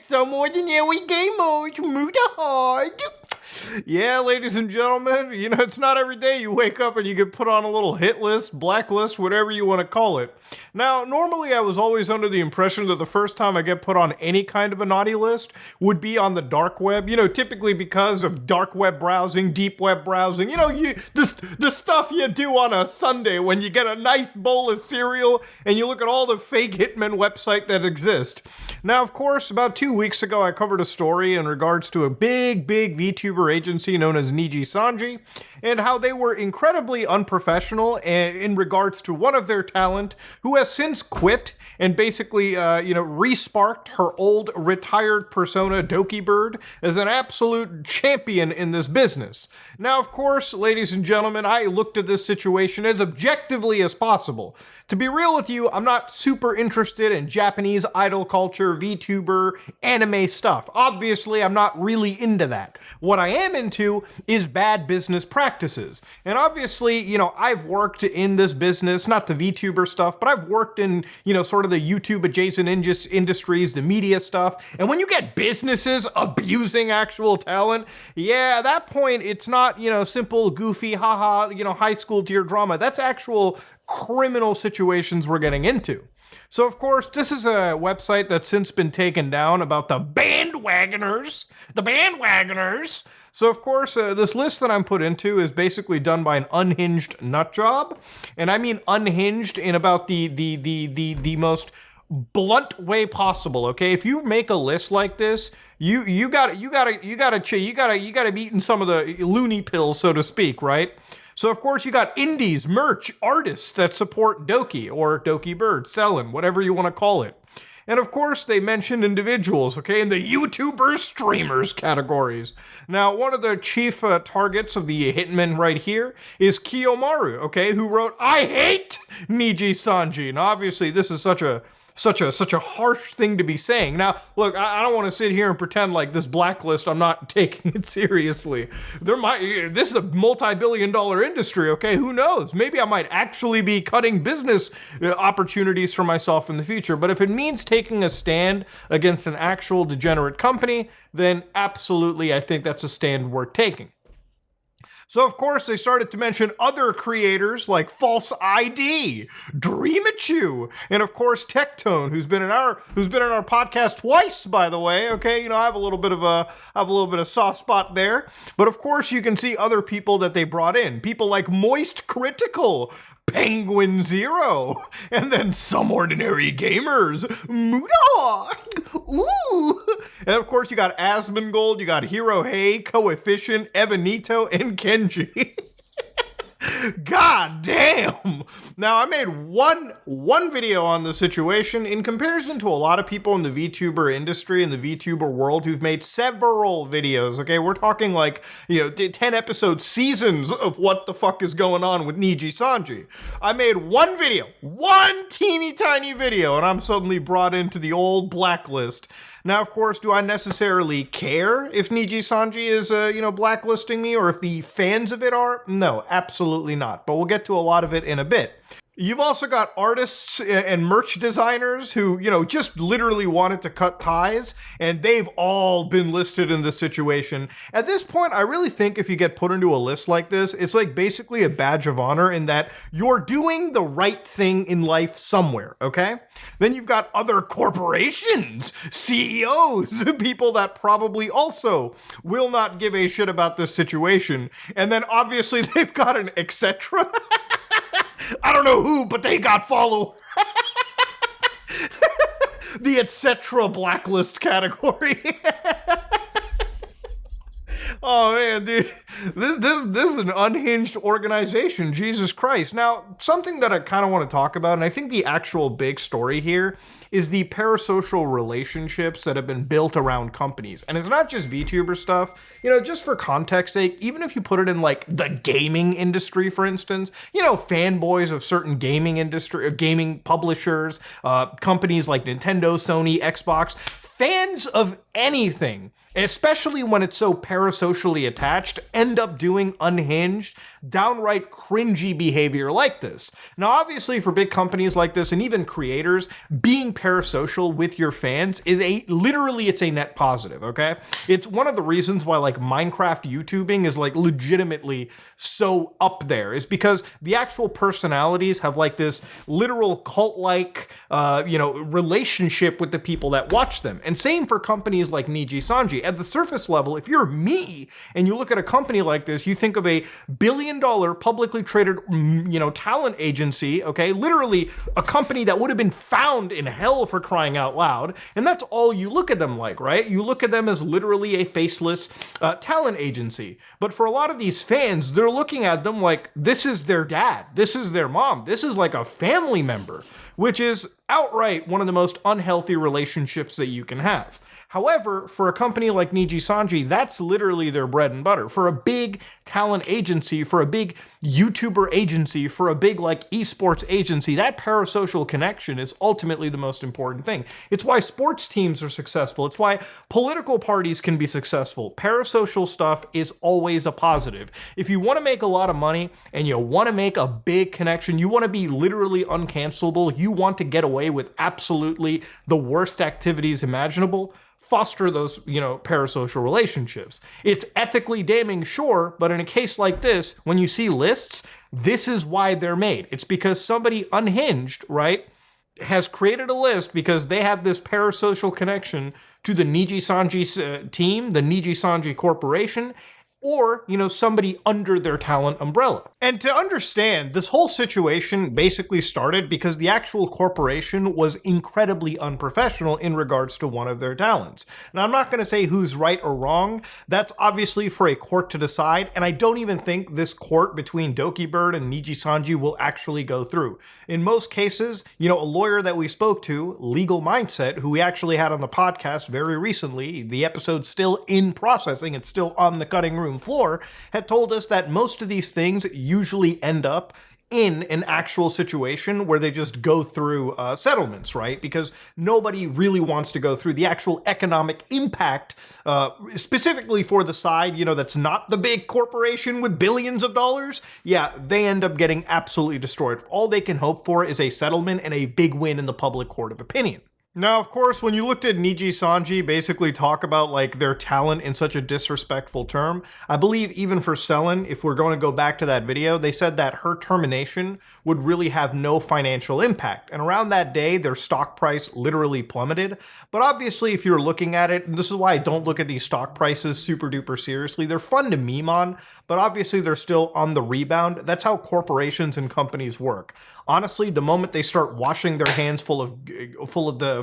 So more than we gamers, move the hard. Yeah, ladies and gentlemen, it's not every day you wake up and you get put on a little hit list, blacklist, whatever you want to call it. Now, normally I was always under the impression that the first time I get put on any kind of a naughty list would be on the dark web, typically because of dark web browsing, deep web browsing, the stuff you do on a Sunday when you get a nice bowl of cereal and you look at all the fake Hitman website that exist. Now, of course, about 2 weeks ago, I covered a story in regards to a big VTuber agency known as Niji Sanji, and how they were incredibly unprofessional in regards to one of their talent, who has since quit and basically, re-sparked her old retired persona, Doki Bird, as an absolute champion in this business. Now, of course, ladies and gentlemen, I looked at this situation as objectively as possible. To be real with you, I'm not super interested in Japanese idol culture, VTuber, anime stuff. Obviously, I'm not really into that. What I am into is bad business practices. And obviously, I've worked in this business, not the VTuber stuff, but I've worked in, sort of the YouTube adjacent industries, the media stuff. And when you get businesses abusing actual talent, yeah, at that point, it's not, simple, goofy, haha, high school tier drama. That's actual criminal situations we're getting into. So, of course, this is a website that's since been taken down about the bandwagoners. The bandwagoners. So, of course, this list that I'm put into is basically done by an unhinged nut job. And I mean unhinged in about the most blunt way possible, okay? If you make a list like this, you gotta be eating some of the loony pills, so to speak, right? So, of course, you got indies, merch, artists that support Doki or Doki Bird, Sellen, whatever you want to call it. And, of course, they mentioned individuals, okay, in the YouTubers, streamers categories. Now, one of the chief targets of the Hitman right here is Kiyomaru, okay, who wrote, "I hate Niji Sanji." And obviously, this is such a harsh thing to be saying. Now, look, I don't want to sit here and pretend like this blacklist, I'm not taking it seriously. This is a multi-billion-dollar industry, okay? Who knows? Maybe I might actually be cutting business opportunities for myself in the future. But if it means taking a stand against an actual degenerate company, then absolutely, I think that's a stand worth taking. So, of course, they started to mention other creators like False ID, Dreamachu, and of course Tectone, who's been in our podcast twice, by the way. Okay, I have a little bit of soft spot there. But of course, you can see other people that they brought in, people like Moist Critical, Penguin Zero, and then Some Ordinary Gamers, Moodog, ooh, and of course you got Asmongold, you got Hero Hey, Coefficient, Evanito, and Kenji. God damn! Now, I made one video on the situation in comparison to a lot of people in the VTuber industry and the VTuber world who've made several videos, okay? We're talking like, 10 episode seasons of what the fuck is going on with Niji Sanji. I made one video, one teeny tiny video, and I'm suddenly brought into the old blacklist. Now, of course, do I necessarily care if Niji Sanji is, blacklisting me, or if the fans of it are? No, absolutely not. But we'll get to a lot of it in a bit. You've also got artists and merch designers who, just literally wanted to cut ties, and they've all been listed in this situation. At this point, I really think if you get put into a list like this, it's like basically a badge of honor in that you're doing the right thing in life somewhere, okay? Then you've got other corporations, CEOs, people that probably also will not give a shit about this situation. And then obviously they've got an etc. I don't know who, but they got follow. The etc. blacklist category. Oh man, dude, this is an unhinged organization. Jesus Christ. Now, something that I kind of want to talk about, and I think the actual big story here is the parasocial relationships that have been built around companies. And it's not just VTuber stuff. Just for context sake, even if you put it in like the gaming industry, for instance, fanboys of certain gaming industry, gaming publishers, companies like Nintendo, Sony, Xbox, fans of anything, especially when it's so parasocially attached, end up doing unhinged, downright cringy behavior like this. Now, obviously, for big companies like this and even creators, being parasocial with your fans is it's a net positive, okay? It's one of the reasons why like Minecraft YouTubing is like legitimately so up there, is because the actual personalities have like this literal cult-like, relationship with the people that watch them. And same for companies like Niji Sanji. At the surface level, if you're me and you look at a company like this, you think of a billion-dollar publicly traded, talent agency, okay? Literally a company that would have been found in hell, for crying out loud. And that's all you look at them like, right? You look at them as literally a faceless talent agency. But for a lot of these fans, they're looking at them like this is their dad, this is their mom, this is like a family member, which is outright one of the most unhealthy relationships that you can have. However, for a company like Niji Sanji, that's literally their bread and butter. For a big talent agency, for a big YouTuber agency, for a big like esports agency, that parasocial connection is ultimately the most important thing. It's why sports teams are successful. It's why political parties can be successful. Parasocial stuff is always a positive. If you want to make a lot of money and you want to make a big connection, you want to be literally uncancelable, you want to get away with absolutely the worst activities imaginable, foster those, parasocial relationships. It's ethically damning, sure, but in a case like this, when you see lists, this is why they're made. It's because somebody unhinged, right, has created a list because they have this parasocial connection to the Niji Sanji team, the Niji Sanji Corporation, or, somebody under their talent umbrella. And to understand, this whole situation basically started because the actual corporation was incredibly unprofessional in regards to one of their talents. Now, I'm not going to say who's right or wrong. That's obviously for a court to decide, and I don't even think this court between Doki Bird and Niji Sanji will actually go through. In most cases, a lawyer that we spoke to, Legal Mindset, who we actually had on the podcast very recently, the episode's still in processing, it's still on the cutting room floor, had told us that most of these things usually end up in an actual situation where they just go through settlements, right? Because nobody really wants to go through the actual economic impact, specifically for the side, that's not the big corporation with billions of dollars. Yeah, they end up getting absolutely destroyed. All they can hope for is a settlement and a big win in the public court of opinion. Now, of course, when you looked at Niji Sanji basically talk about like their talent in such a disrespectful term, I believe even for Selen, if we're going to go back to that video, they said that her termination would really have no financial impact. And around that day, their stock price literally plummeted. But obviously, if you're looking at it, and this is why I don't look at these stock prices super duper seriously, they're fun to meme on, but obviously they're still on the rebound. That's how corporations and companies work. Honestly, the moment they start washing their hands full of the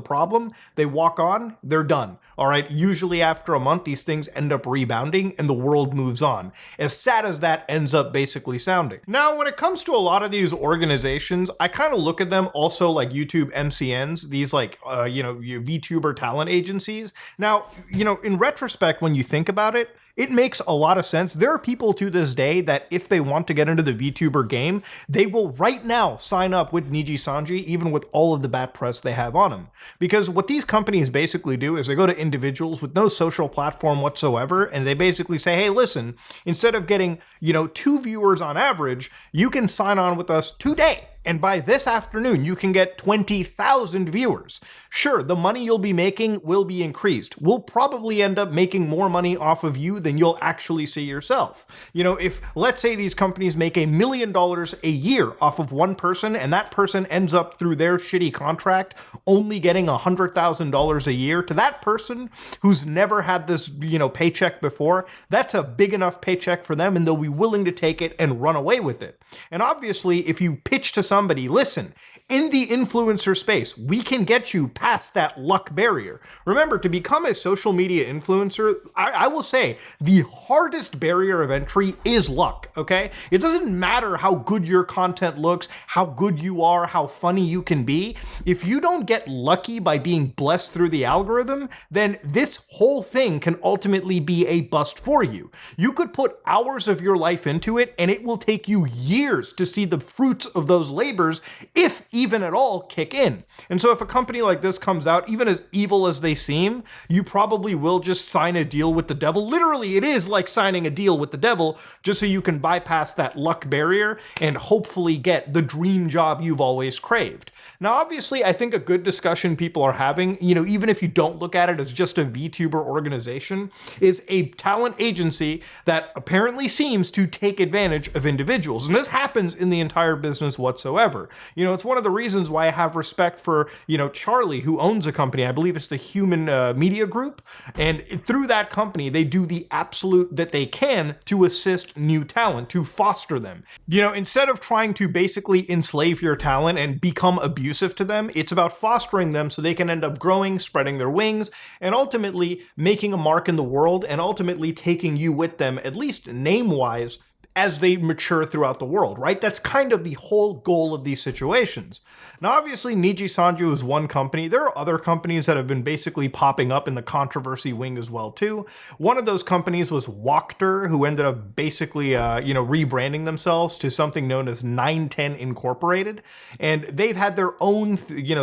problem, they walk on, they're done. All right. Usually after a month, these things end up rebounding and the world moves on. As sad as that ends up basically sounding. Now, when it comes to a lot of these organizations, I kind of look at them also like YouTube MCNs, these like, VTuber talent agencies. Now, in retrospect, when you think about it, it makes a lot of sense. There are people to this day that if they want to get into the VTuber game, they will right now sign up with Niji Sanji, even with all of the bad press they have on him. Because what these companies basically do is they go to individuals with no social platform whatsoever, and they basically say, hey, listen, instead of getting, 2 viewers on average, you can sign on with us today. And by this afternoon, you can get 20,000 viewers. Sure, the money you'll be making will be increased. We'll probably end up making more money off of you than you'll actually see yourself. If, let's say these companies make $1 million a year off of one person, and that person ends up through their shitty contract only getting $100,000 a year, to that person who's never had this, paycheck before, that's a big enough paycheck for them, and they'll be willing to take it and run away with it. And obviously, if you pitch to somebody, listen, in the influencer space, we can get you past that luck barrier. Remember, to become a social media influencer, I will say the hardest barrier of entry is luck, okay? It doesn't matter how good your content looks, how good you are, how funny you can be. If you don't get lucky by being blessed through the algorithm, then this whole thing can ultimately be a bust for you. You could put hours of your life into it, and it will take you years to see the fruits of those labors, if even at all, kick in. And so if a company like this comes out, even as evil as they seem, you probably will just sign a deal with the devil. Literally, it is like signing a deal with the devil, just so you can bypass that luck barrier and hopefully get the dream job you've always craved. Now, obviously, I think a good discussion people are having, even if you don't look at it as just a VTuber organization, is a talent agency that apparently seems to take advantage of individuals. And this happens in the entire business whatsoever. It's one of the reasons why I have respect for, Charlie, who owns a company. I believe it's the Human Media Group. And through that company, they do the absolute that they can to assist new talent, to foster them. Instead of trying to basically enslave your talent and become abusive to them, it's about fostering them so they can end up growing, spreading their wings, and ultimately making a mark in the world, and ultimately taking you with them, at least name-wise, as they mature throughout the world, right? That's kind of the whole goal of these situations. Now, obviously, Niji Sanju is one company. There are other companies that have been basically popping up in the controversy wing as well, too. One of those companies was Walkter, who ended up basically, rebranding themselves to something known as 910 Incorporated. And they've had their own,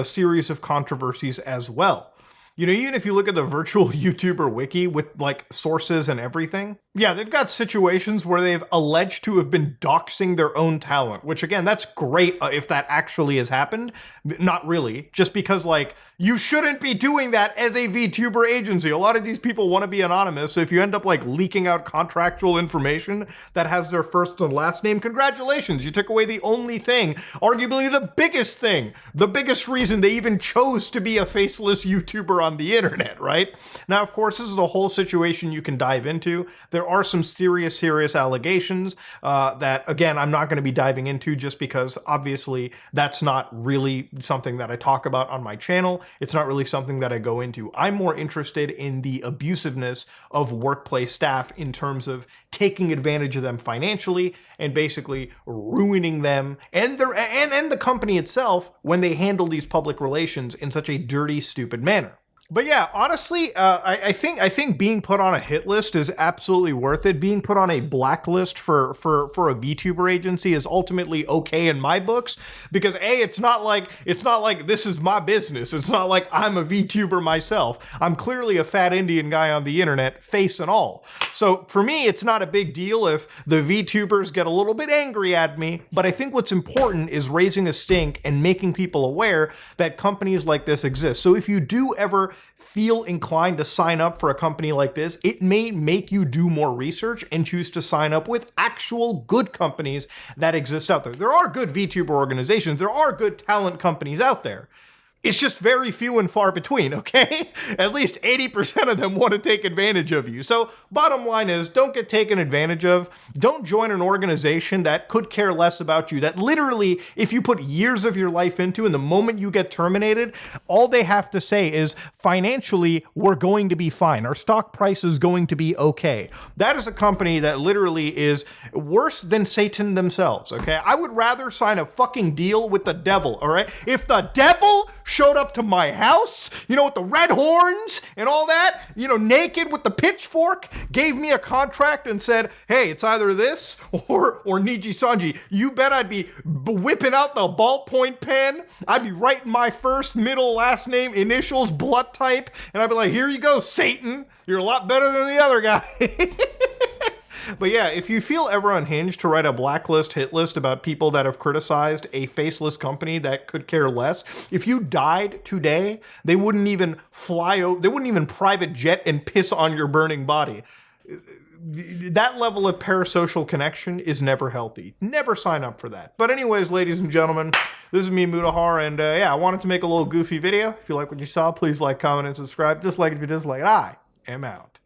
series of controversies as well. Even if you look at the virtual YouTuber wiki with like sources and everything, yeah, they've got situations where they've alleged to have been doxing their own talent, which again, that's great if that actually has happened. Not really, just because you shouldn't be doing that as a VTuber agency. A lot of these people want to be anonymous, so if you end up leaking out contractual information that has their first and last name, congratulations, you took away the only thing, arguably the biggest thing, the biggest reason they even chose to be a faceless YouTuber on the internet, right? Now, of course, this is a whole situation you can dive into. There are some serious allegations that, again, I'm not going to be diving into just because, obviously, that's not really something that I talk about on my channel. It's not really something that I go into. I'm more interested in the abusiveness of workplace staff in terms of taking advantage of them financially and basically ruining them and the company itself when they handle these public relations in such a dirty, stupid manner. But yeah, honestly, I think being put on a hit list is absolutely worth it. Being put on a blacklist for a VTuber agency is ultimately okay in my books because it's not like this is my business. It's not like I'm a VTuber myself. I'm clearly a fat Indian guy on the internet, face and all. So for me, it's not a big deal if the VTubers get a little bit angry at me. But I think what's important is raising a stink and making people aware that companies like this exist. So if you do ever feel inclined to sign up for a company like this, it may make you do more research and choose to sign up with actual good companies that exist out there. There are good VTuber organizations. There are good talent companies out there. It's just very few and far between, okay? At least 80% of them want to take advantage of you. So bottom line is, don't get taken advantage of. Don't join an organization that could care less about you, that literally, if you put years of your life into and the moment you get terminated, all they have to say is, financially, we're going to be fine. Our stock price is going to be okay. That is a company that literally is worse than Satan themselves, okay? I would rather sign a fucking deal with the devil, all right? If the devil showed up to my house, with the red horns and all that, naked with the pitchfork, gave me a contract and said, hey, it's either this or Niji Sanji. You bet I'd be whipping out the ballpoint pen. I'd be writing my first, middle, last name, initials, blood type, and I'd be like, here you go, Satan. You're a lot better than the other guy. But yeah, if you feel ever unhinged to write a blacklist hit list about people that have criticized a faceless company that could care less, if you died today, they wouldn't even they wouldn't even private jet and piss on your burning body. That level of parasocial connection is never healthy. Never sign up for that. But anyways, ladies and gentlemen, this is me, Mutahar, and I wanted to make a little goofy video. If you like what you saw, please like, comment, and subscribe. Dislike if you dislike. I am out.